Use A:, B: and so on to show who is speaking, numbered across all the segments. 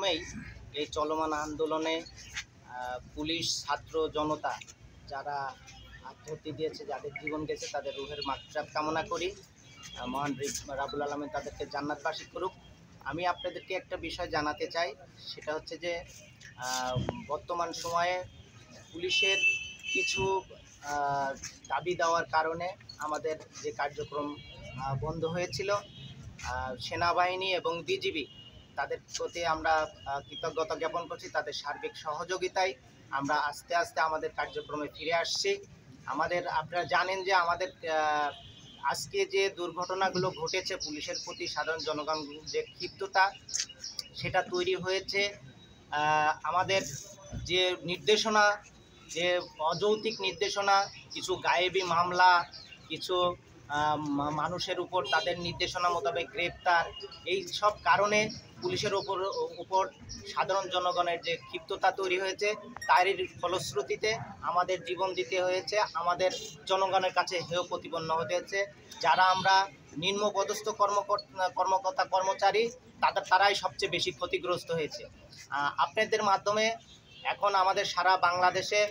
A: প্রথমেই এই চলমান আন্দোলনে পুলিশ, ছাত্র, জনতা যারা আত্মহত্যা দিয়েছে, যাদের জীবন গেছে, তাদের রুহের মাগফিরাত কামনা করি। মহান রাব্বুল আলামিন তাদেরকে জান্নাতবাসী করুক। আমি আপনাদেরকে একটা বিষয় জানাতে চাই, সেটা হচ্ছে যে বর্তমান সময়ে পুলিশের কিছু দাবি দেওয়ার কারণে আমাদের যে কার্যক্রম বন্ধ হয়েছিল, সেনাবাহিনী এবং বিজিবি তাদের প্রতি আমরা কৃতজ্ঞতা জ্ঞাপন করছি। তাদের সার্বিক সহযোগিতায় আমরা আস্তে আস্তে আমাদের কার্যক্রমে ফিরে আসছি। আপনারা জানেন যে আমাদের আজকে যে দুর্ঘটনাগুলো ঘটেছে, পুলিশের প্রতি সাধারণ জনগণ যে ক্ষিপ্ততা সেটা তৈরি হয়েছে আমাদের যে নির্দেশনা, যে অযৌক্তিক নির্দেশনা, কিছু গায়েবী মামলা, কিছু মানুষের উপর তাদের নির্দেশনা মোতাবেক গ্রেপ্তার, এই সব কারণে পুলিশের উপর সাধারণ জনগণের যে ক্ষিপ্ততা তৈরি হয়েছে, তারই ফলশ্রুতিতে আমাদের জীবন দিতে হয়েছে, আমাদের জনগণের কাছে হেয় প্রতিপন্ন হতে হয়েছে। যারা আমরা নিম্নপদস্থ কর্মকর্তা কর্মচারী, তারাই সবচেয়ে বেশি ক্ষতিগ্রস্ত হয়েছে। আপনাদের মাধ্যমে এখন আমাদের সারা বাংলাদেশে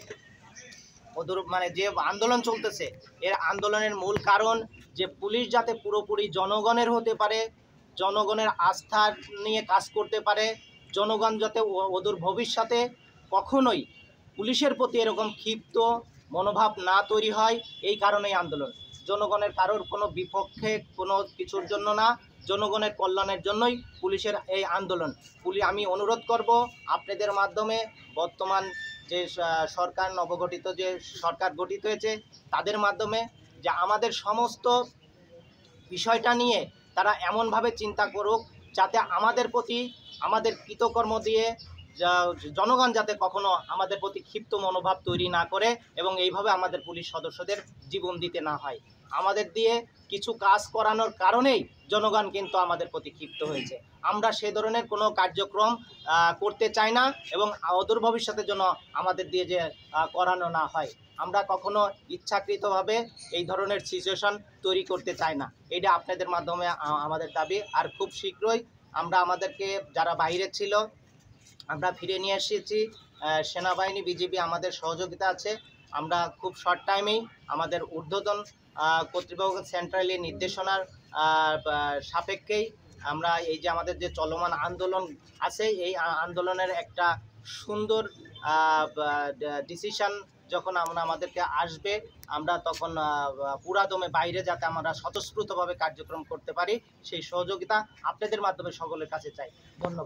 A: যে আন্দোলন চলতেছে, এর আন্দোলনের মূল কারণ যে পুলিশ যাতে পুরোপুরি জনগণের হতে পারে, জনগণের আস্থা নিয়ে কাজ করতে পারে, জনগণ যাতে অদূর ভবিষ্যতে কখনোই পুলিশের প্রতি এরকম ক্ষিপ্ত মনোভাব না তৈরি হয়, এই কারণেই আন্দোলন। জনগণের কারোর কোনো বিপক্ষে কোনো কিছুর জন্য না, জনগণের কল্যাণের জন্যই পুলিশের এই আন্দোলন। আমি অনুরোধ করব আপনাদের মাধ্যমে, বর্তমান যে সরকার নবগঠিত যে সরকার গঠিত হয়েছে, তাদের মাধ্যমে যে আমাদের সমস্ত বিষয়টা নিয়ে তারা এমনভাবে চিন্তা করুক যাতে আমাদের প্রতি, আমাদের কৃতকর্ম দিয়ে জনগণ যাতে কখনো আমাদের প্রতি ক্ষিপ্ত মনোভাব তৈরি না করে এবং এইভাবে আমাদের পুলিশ সদস্যদের জীবন দিতে না হয়। আমাদের দিয়ে কিছু কাজ করানোর কারণেই জনগণ কিন্তু আমাদের প্রতি ক্ষিপ্ত হয়েছে। আমরা সে ধরনের কোনো কার্যক্রম করতে চাই না এবং অদূর ভবিষ্যতের জন্য আমাদের দিয়ে যে করানো না হয়। আমরা কখনো ইচ্ছাকৃতভাবে এই ধরনের সিচুয়েশন তৈরি করতে চাই না। এটা আপনাদের মাধ্যমে আমাদের দাবি। আর খুব শীঘ্রই আমাদেরকে যারা বাইরে ছিল আমরা ফিরে নিয়ে এসেছি। সেনাবাহিনী, বিজিবি আমাদের সহযোগিতা আছে। আমরা খুব শর্ট টাইমেই আমাদের ঊর্ধ্বতন কর্তৃপক্ষ সেন্ট্রালি নির্দেশনার সাপেক্ষেই আমরা এই যে আমাদের যে চলমান আন্দোলন আছে, এই আন্দোলনের একটা সুন্দর ডিসিশন যখন আমাদেরকে আসবে, আমরা তখন পুরাদমে বাইরে যাতে আমরা স্বতঃস্ফূর্তভাবে কার্যক্রম করতে পারি, সেই সহযোগিতা আপনাদের মাধ্যমে সকলের কাছে চাই। ধন্যবাদ।